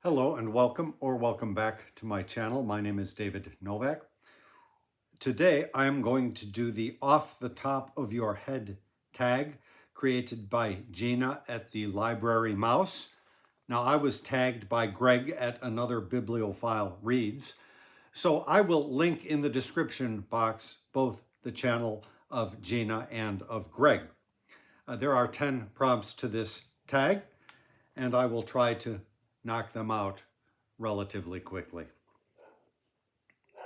Hello and welcome or welcome back to my channel. My name is David Novak. Today I am going to do the off the top of your head tag created by Gina at the Library Mouse. Now I was tagged by Greg at Another Bibliophile Reads. So I will link in the description box both the channel of Gina and of Greg. There are 10 prompts to this tag and I will try to knock them out relatively quickly.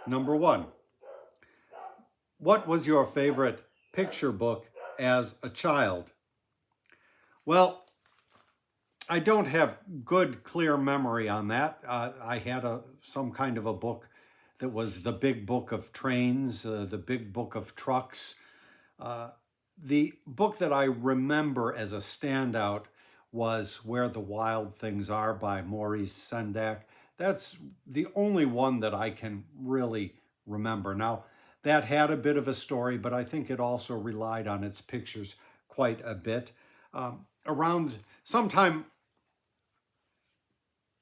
Number 1, what was your favorite picture book as a child? Well, I don't have good, clear memory on that. I had some kind of a book that was the big book of trains, the big book of trucks. The book that I remember as a standout was Where the Wild Things Are by Maurice Sendak. That's the only one that I can really remember. Now, that had a bit of a story, but I think it also relied on its pictures quite a bit. Around sometime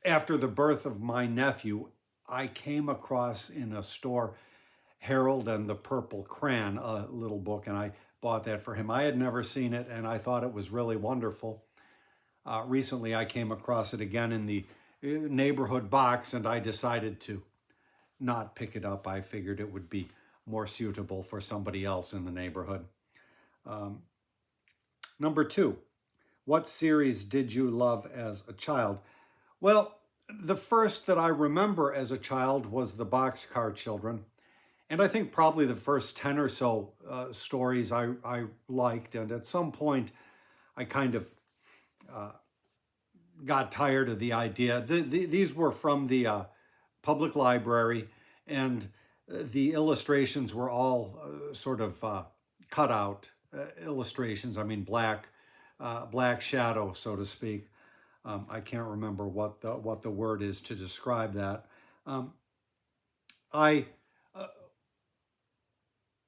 after the birth of my nephew, I came across in a store Harold and the Purple Crayon, a little book, and I bought that for him. I had never seen it, and I thought it was really wonderful. Recently, I came across it again in the neighborhood box, and I decided to not pick it up. I figured it would be more suitable for somebody else in the neighborhood. Number 2, what series did you love as a child? Well, the first that I remember as a child was the Boxcar Children. And I think probably the first 10 or so stories I liked. And at some point, I kind of got tired of the idea. These were from the public library, and the illustrations were all sort of cut out illustrations. I mean, black shadow, so to speak. I can't remember what the word is to describe that. I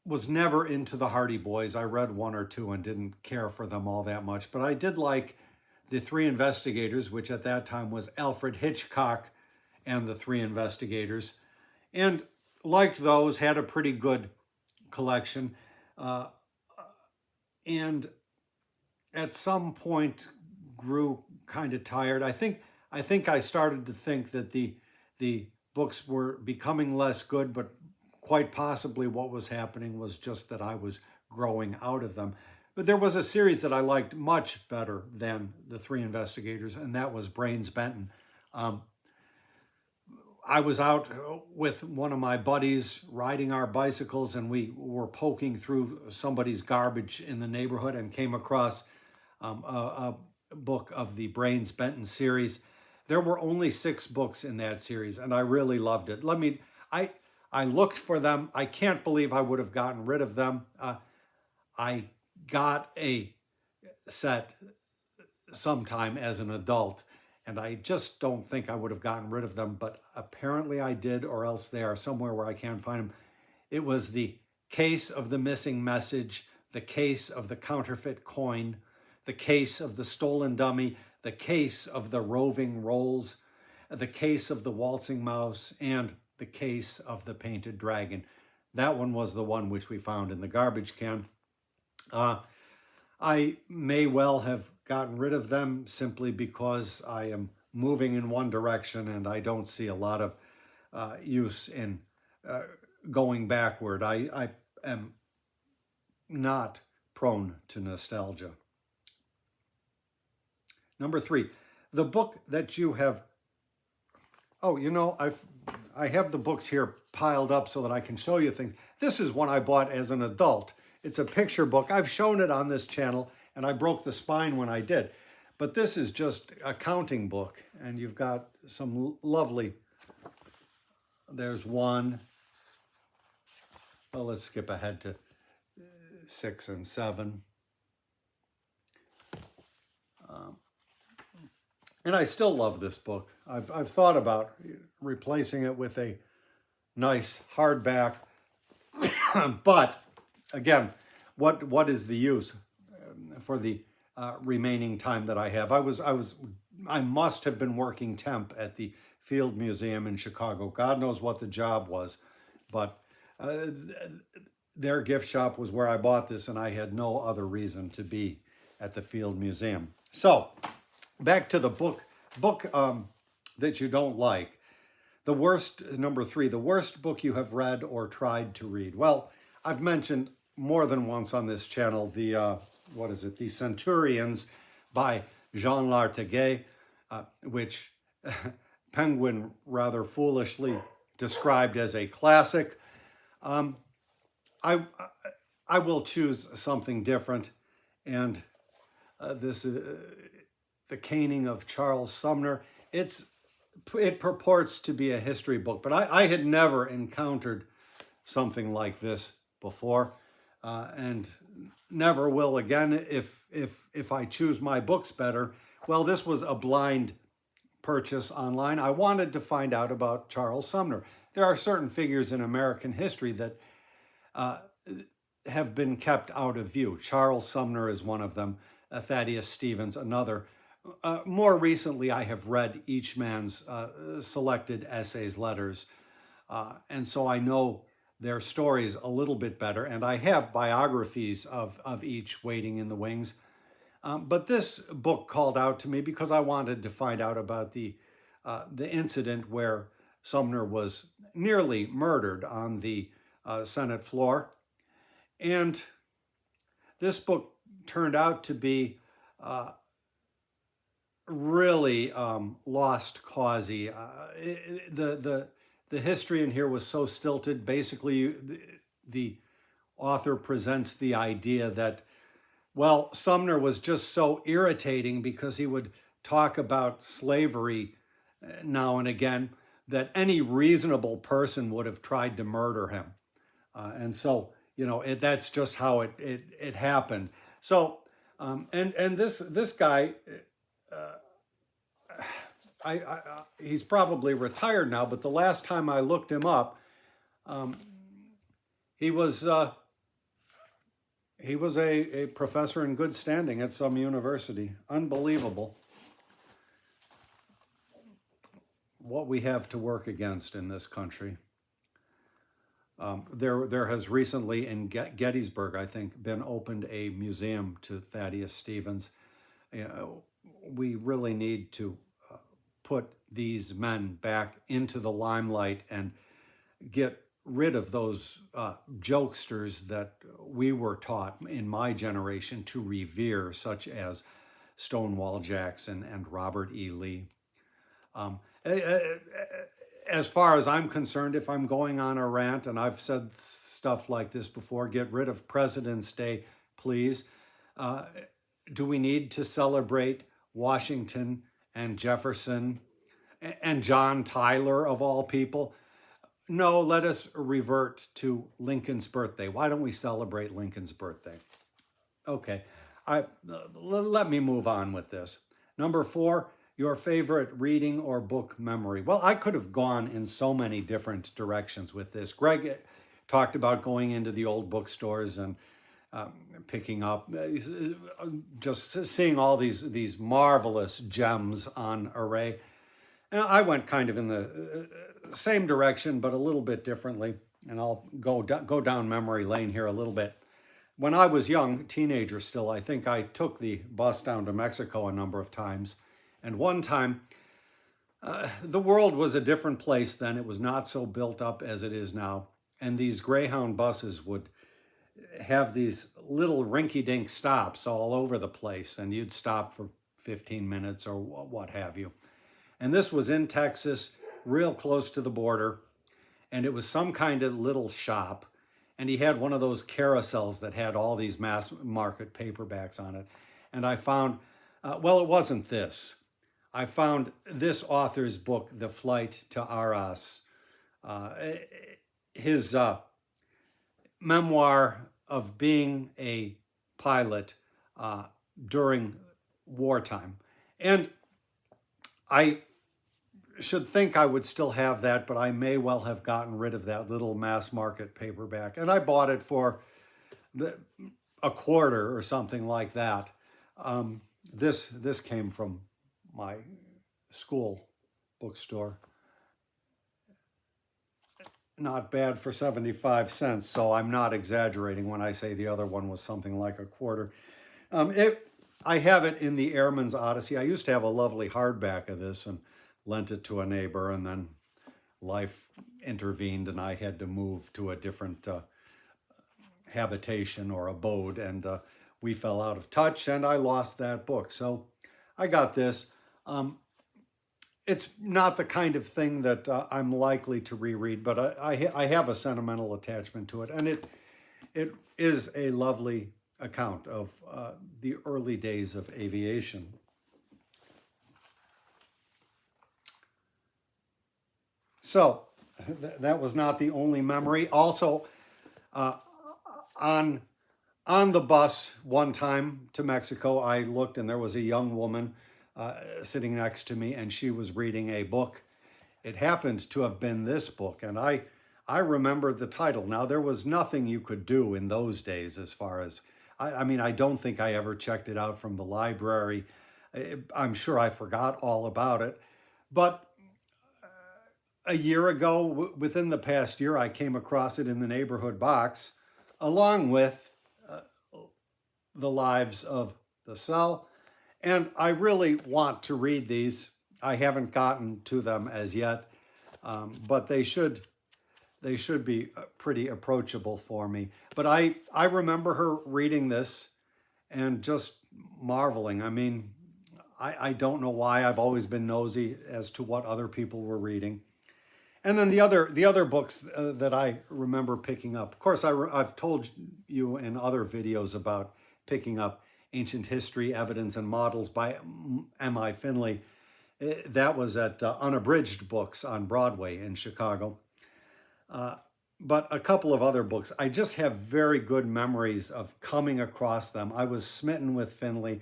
was never into the Hardy Boys. I read one or two and didn't care for them all that much, but I did like the Three Investigators, which at that time was Alfred Hitchcock and the Three Investigators, and liked those, had a pretty good collection. And at some point grew kind of tired. I think I started to think that the books were becoming less good, but quite possibly what was happening was just that I was growing out of them. But there was a series that I liked much better than the Three Investigators, and that was Brains Benton. I was out with one of my buddies riding our bicycles, and we were poking through somebody's garbage in the neighborhood and came across a book of the Brains Benton series. There were only 6 books in that series, and I really loved it. I looked for them. I can't believe I would have gotten rid of them. I got a set sometime as an adult, and I just don't think I would have gotten rid of them, but apparently I did, or else they are somewhere where I can't find them. It was The Case of the Missing Message, The Case of the Counterfeit Coin, The Case of the Stolen Dummy, The Case of the Roving Rolls, The Case of the Waltzing Mouse, and The Case of the Painted Dragon. That one was the one which we found in the garbage can. I may well have gotten rid of them simply because I am moving in one direction and I don't see a lot of use in going backward. I am not prone to nostalgia. Number 3, the book that you have... Oh, you know, I have the books here piled up so that I can show you things. This is one I bought as an adult. It's a picture book. I've shown it on this channel, and I broke the spine when I did. But this is just a counting book, and you've got some lovely... There's one. Well, let's skip ahead to 6 and 7. And I still love this book. I've thought about replacing it with a nice hardback, but again, what is the use for the remaining time that I have? I was I must have been working temp at the Field Museum in Chicago. God knows what the job was, but their gift shop was where I bought this, and I had no other reason to be at the Field Museum. So, back to the book that you don't like. The worst, number 3, the worst book you have read or tried to read. Well, I've mentioned more than once on this channel the, The Centurions by Jean Lartaguet, which Penguin rather foolishly described as a classic. I will choose something different, and this The Caning of Charles Sumner. It purports to be a history book, but I had never encountered something like this before, and never will again if I choose my books better. Well, this was a blind purchase online. I wanted to find out about Charles Sumner. There are certain figures in American history that have been kept out of view. Charles Sumner is one of them, Thaddeus Stevens another. More recently, I have read each man's selected essays, letters, and so I know their stories a little bit better, and I have biographies of each waiting in the wings. But this book called out to me because I wanted to find out about the incident where Sumner was nearly murdered on the Senate floor. And this book turned out to be really lost causey. The history in here was so stilted. Basically, the author presents the idea that, well, Sumner was just so irritating because he would talk about slavery now and again that any reasonable person would have tried to murder him. And so, that's just how it happened. So, and this guy, he's probably retired now, but the last time I looked him up, he was a professor in good standing at some university. Unbelievable what we have to work against in this country. There has recently in Gettysburg, I think, been opened a museum to Thaddeus Stevens. We really need to put these men back into the limelight and get rid of those jokesters that we were taught in my generation to revere, such as Stonewall Jackson and Robert E. Lee. As far as I'm concerned, if I'm going on a rant, and I've said stuff like this before, get rid of President's Day, please. Do we need to celebrate Washington and Jefferson and John Tyler, of all people? No, let us revert to Lincoln's birthday. Why don't we celebrate Lincoln's birthday? Okay, let me move on with this. Number 4, your favorite reading or book memory. Well, I could have gone in so many different directions with this. Greg talked about going into the old bookstores and picking up, just seeing all these marvelous gems on array. And I went kind of in the same direction, but a little bit differently. And I'll go down memory lane here a little bit. When I was young, teenager still, I think I took the bus down to Mexico a number of times. And one time, the world was a different place then. It was not so built up as it is now. And these Greyhound buses would have these little rinky-dink stops all over the place, and you'd stop for 15 minutes or what have you. And this was in Texas, real close to the border, and it was some kind of little shop, and he had one of those carousels that had all these mass market paperbacks on it. And I found, well, it wasn't this. I found this author's book, The Flight to Arras, his memoir of being a pilot during wartime. And I should think I would still have that, but I may well have gotten rid of that little mass market paperback. And I bought it for a quarter or something like that. This came from my school bookstore. Not bad for 75 cents, so I'm not exaggerating when I say the other one was something like a quarter. I have it in the Airman's Odyssey. I used to have a lovely hardback of this and lent it to a neighbor, and then life intervened and I had to move to a different habitation or abode, and we fell out of touch and I lost that book. So I got this. It's not the kind of thing that I'm likely to reread, but I have a sentimental attachment to it, and it is a lovely account of the early days of aviation. So that was not the only memory. Also, on the bus one time to Mexico, I looked and there was a young woman sitting next to me, and she was reading a book. It happened to have been this book, and I remembered the title. Now, there was nothing you could do in those days as far as, I mean, I don't think I ever checked it out from the library. I'm sure I forgot all about it. But a year ago, within the past year, I came across it in the neighborhood box, along with The Lives of the Cell. And I really want to read these. I haven't gotten to them as yet, but they should be pretty approachable for me. But I remember her reading this and just marveling. I mean, I don't know why. I've always been nosy as to what other people were reading. And then the other books that I remember picking up. Of course, I've told you in other videos about picking up Ancient History, Evidence, and Models by M.I. Finley. That was at Unabridged Books on Broadway in Chicago. But a couple of other books, I just have very good memories of coming across them. I was smitten with Finley,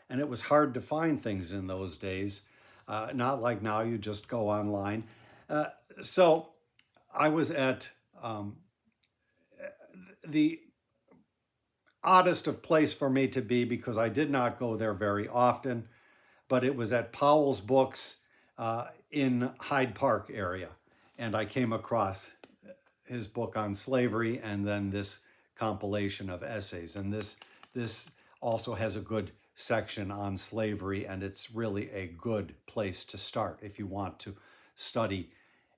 and it was hard to find things in those days. Not like now, you just go online. So I was at the oddest of place for me to be, because I did not go there very often, but it was at Powell's Books in Hyde Park area. And I came across his book on slavery and then this compilation of essays. And this also has a good section on slavery, and it's really a good place to start if you want to study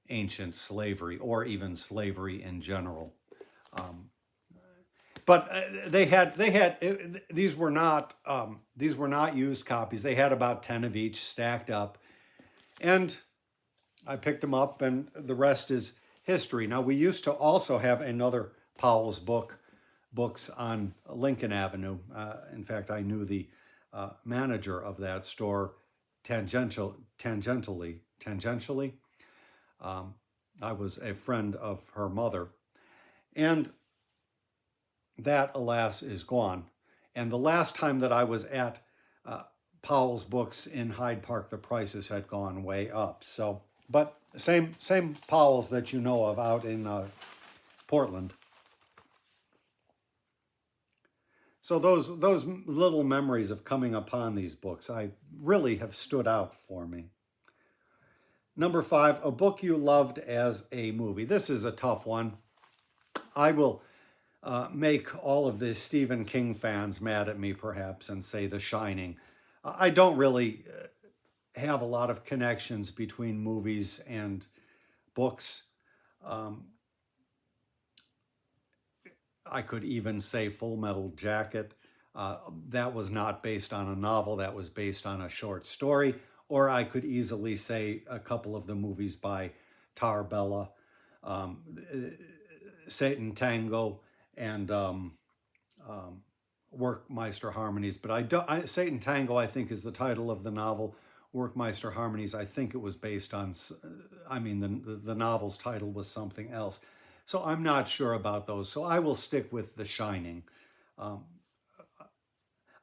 ancient slavery or even slavery in general. But these were not used copies. They had about 10 of each stacked up, and I picked them up, and the rest is history. Now, we used to also have another Powell's books on Lincoln Avenue. In fact, I knew the manager of that store tangentially. I was a friend of her mother, and that, alas, is gone. And the last time that I was at Powell's Books in Hyde Park, the prices had gone way up. So, but same Powell's that you know of out in Portland. So those little memories of coming upon these books, I really have stood out for me. Number 5, a book you loved as a movie. This is a tough one. I will make all of the Stephen King fans mad at me, perhaps, and say The Shining. I don't really have a lot of connections between movies and books. I could even say Full Metal Jacket. That was not based on a novel. That was based on a short story. Or I could easily say a couple of the movies by Tarbella, Satan Tango, and Workmeister Harmonies. But Satan Tango, I think, is the title of the novel. Workmeister Harmonies, I think it was based on, the novel's title was something else. So I'm not sure about those. So I will stick with The Shining.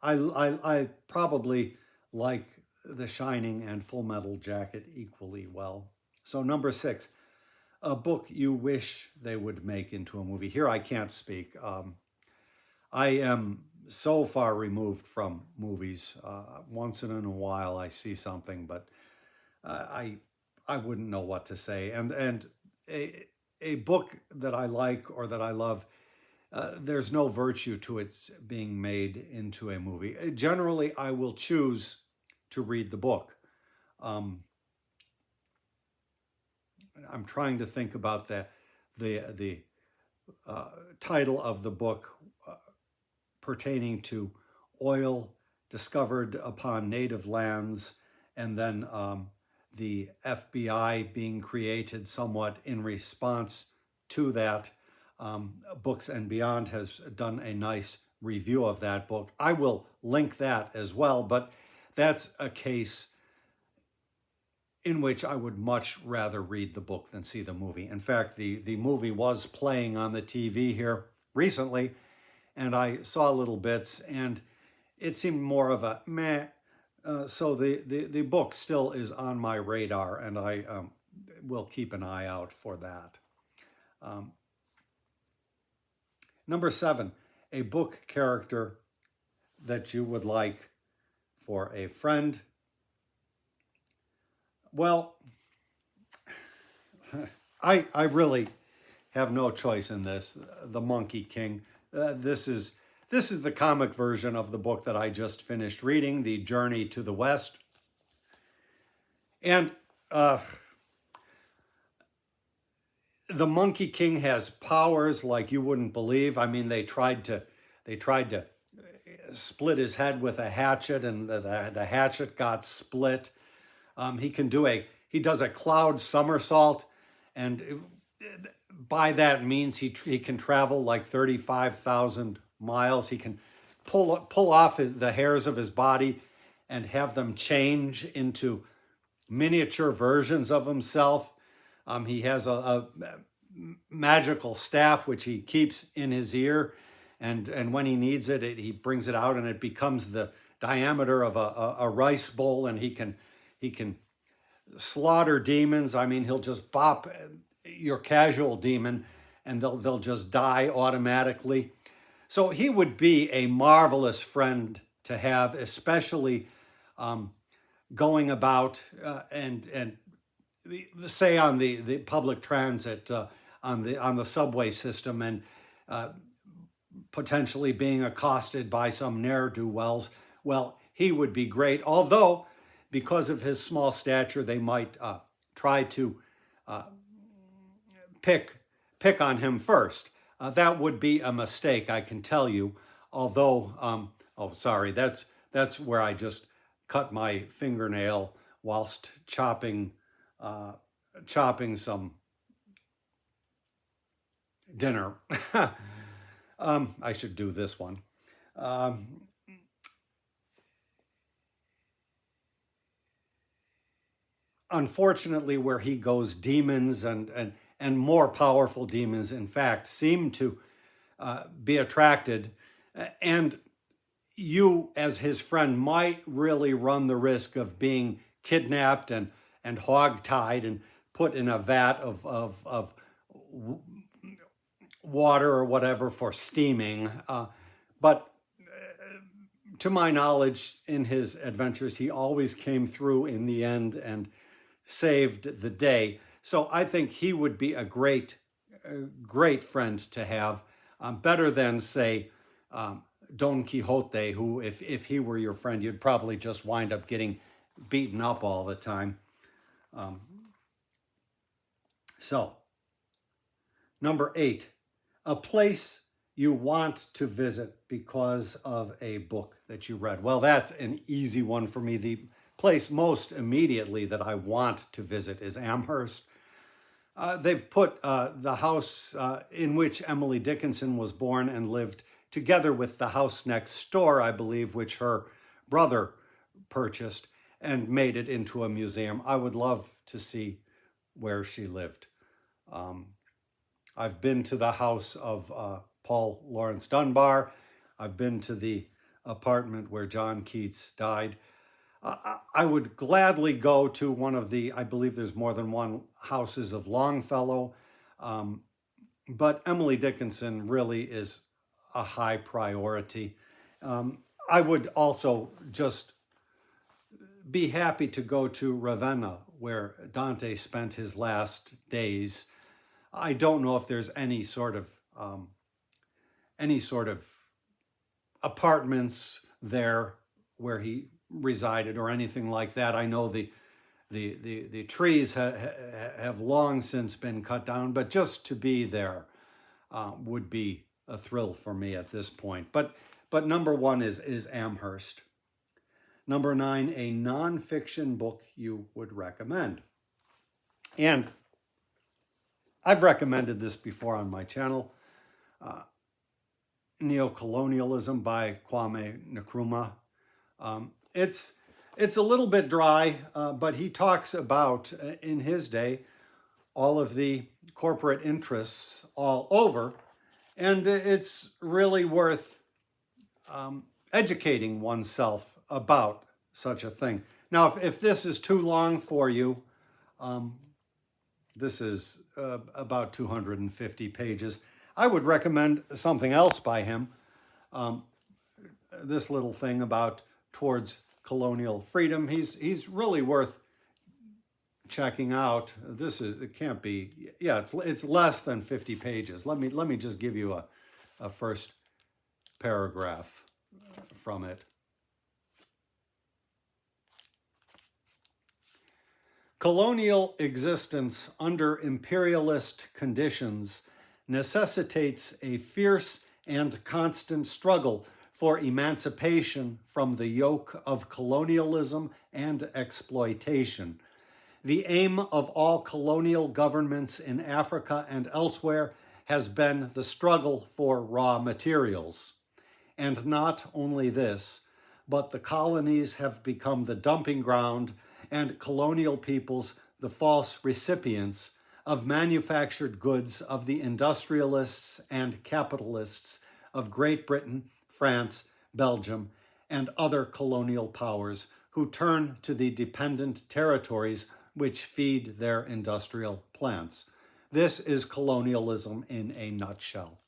I probably like The Shining and Full Metal Jacket equally well. So number 6, a book you wish they would make into a movie. Here I can't speak. I am so far removed from movies. Once in a while I see something, but I wouldn't know what to say. And a book that I like or that I love, there's no virtue to its being made into a movie. Generally, I will choose to read the book. Um, I'm trying to think about the title of the book pertaining to oil discovered upon native lands, and then the FBI being created somewhat in response to that. Books and Beyond has done a nice review of that book. I will link that as well, but that's a case in which I would much rather read the book than see the movie. In fact, the movie was playing on the TV here recently, and I saw little bits, and it seemed more of a meh. So the book still is on my radar, and I will keep an eye out for that. Number 7, a book character that you would like for a friend. Well, I really have no choice in this. The Monkey King. This is the comic version of the book that I just finished reading, The Journey to the West. And the Monkey King has powers like you wouldn't believe. I mean, they tried to split his head with a hatchet, and the hatchet got split. He does a cloud somersault, and by that means he can travel like 35,000 miles. He can pull off the hairs of his body and have them change into miniature versions of himself. He has a magical staff which he keeps in his ear, and when he needs it, he brings it out, and it becomes the diameter of a rice bowl, and he can slaughter demons. I mean, he'll just bop your casual demon, and they'll just die automatically. So he would be a marvelous friend to have, especially going about and say on the public transit, on the subway system, and potentially being accosted by some ne'er-do-wells. Well, he would be great, although because of his small stature, they might try to pick on him first. That would be a mistake, I can tell you. Although, oh, sorry, that's where I just cut my fingernail whilst chopping some dinner. I should do this one. Unfortunately, where he goes, demons and more powerful demons, in fact, seem to be attracted. And you, as his friend, might really run the risk of being kidnapped and hogtied and put in a vat of water or whatever for steaming. But to my knowledge, in his adventures, he always came through in the end and saved the day. So I think he would be a great friend to have, better than, say, Don Quixote, who, if he were your friend, you'd probably just wind up getting beaten up all the time. So, number 8, a place you want to visit because of a book that you read. Well, that's an easy one for me. The place most immediately that I want to visit is Amherst. They've put the house in which Emily Dickinson was born and lived together with the house next door, I believe, which her brother purchased, and made it into a museum. I would love to see where she lived. I've been to the house of Paul Laurence Dunbar. I've been to the apartment where John Keats died. I would gladly go to one of the, I believe there's more than one, houses of Longfellow. But Emily Dickinson really is a high priority. I would also just be happy to go to Ravenna, where Dante spent his last days. I don't know if there's any sort of apartments there where he resided or anything like that. I know the trees have long since been cut down, but just to be there would be a thrill for me at this point. But number one is Amherst. Number 9, a nonfiction book you would recommend. And I've recommended this before on my channel. Neocolonialism by Kwame Nkrumah. It's a little bit dry, but he talks about, in his day, all of the corporate interests all over, and it's really worth educating oneself about such a thing. Now, if this is too long for you, this is about 250 pages. I would recommend something else by him. This little thing about Towards Colonial Freedom. He's really worth checking out. It can't be, yeah, it's less than 50 pages. Let me just give you a first paragraph from it. Colonial existence under imperialist conditions necessitates a fierce and constant struggle for emancipation from the yoke of colonialism and exploitation. The aim of all colonial governments in Africa and elsewhere has been the struggle for raw materials. And not only this, but the colonies have become the dumping ground and colonial peoples the false recipients of manufactured goods of the industrialists and capitalists of Great Britain, France, Belgium, and other colonial powers who turn to the dependent territories which feed their industrial plants. This is colonialism in a nutshell.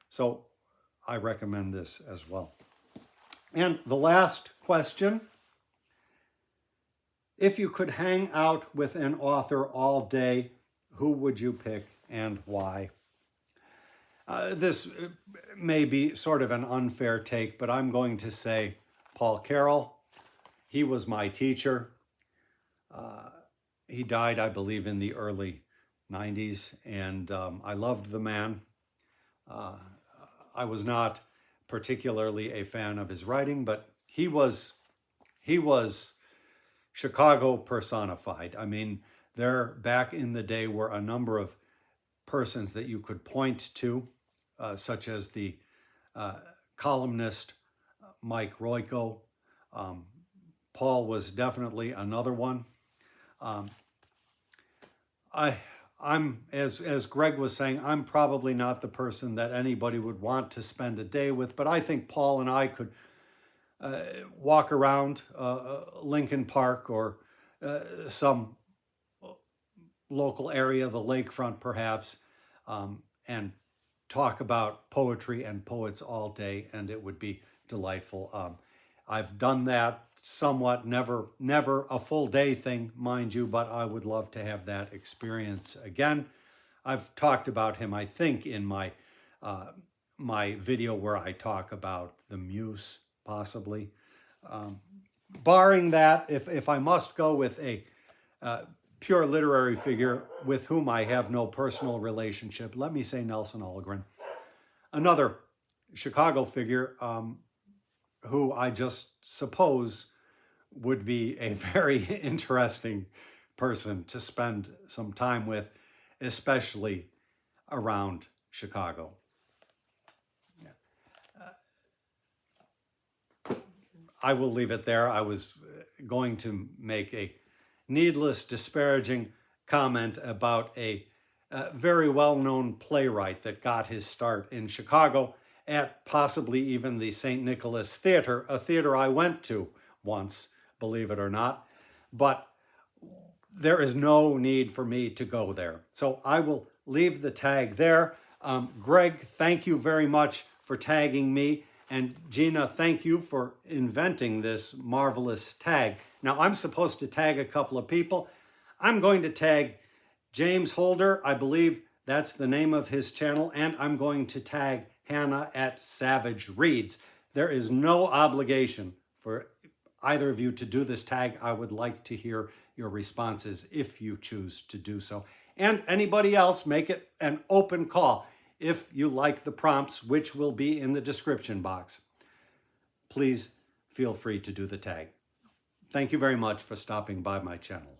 So I recommend this as well. And the last question: if you could hang out with an author all day, who would you pick and why? This may be sort of an unfair take, but I'm going to say Paul Carroll. He was my teacher. He died, I believe, in the early 90s, and I loved the man. I was not particularly a fan of his writing, but he was Chicago personified. I mean, there back in the day were a number of persons that you could point to, such as the columnist Mike Royko. Paul was definitely another one. I'm as Greg was saying, I'm probably not the person that anybody would want to spend a day with, but I think Paul and I could walk around Lincoln Park or some local area, the lakefront perhaps, and talk about poetry and poets all day, and it would be delightful. I've done that somewhat, never a full day thing, mind you, but I would love to have that experience again. I've talked about him, I think, in my my video where I talk about the Muse, possibly. Barring that, if I must go with a pure literary figure with whom I have no personal relationship, let me say Nelson Algren. Another Chicago figure who I just suppose would be a very interesting person to spend some time with, especially around Chicago. I will leave it there. I was going to make a needless, disparaging comment about a very well-known playwright that got his start in Chicago at possibly even the St. Nicholas Theater, a theater I went to once, believe it or not. But there is no need for me to go there. So I will leave the tag there. Greg, thank you very much for tagging me. And Gina, thank you for inventing this marvelous tag. Now I'm supposed to tag a couple of people. I'm going to tag James Holder, I believe that's the name of his channel, and I'm going to tag Hannah at Savage Reads. There is no obligation for either of you to do this tag. I would like to hear your responses if you choose to do so. And anybody else, make it an open call if you like the prompts, which will be in the description box. Please feel free to do the tag. Thank you very much for stopping by my channel.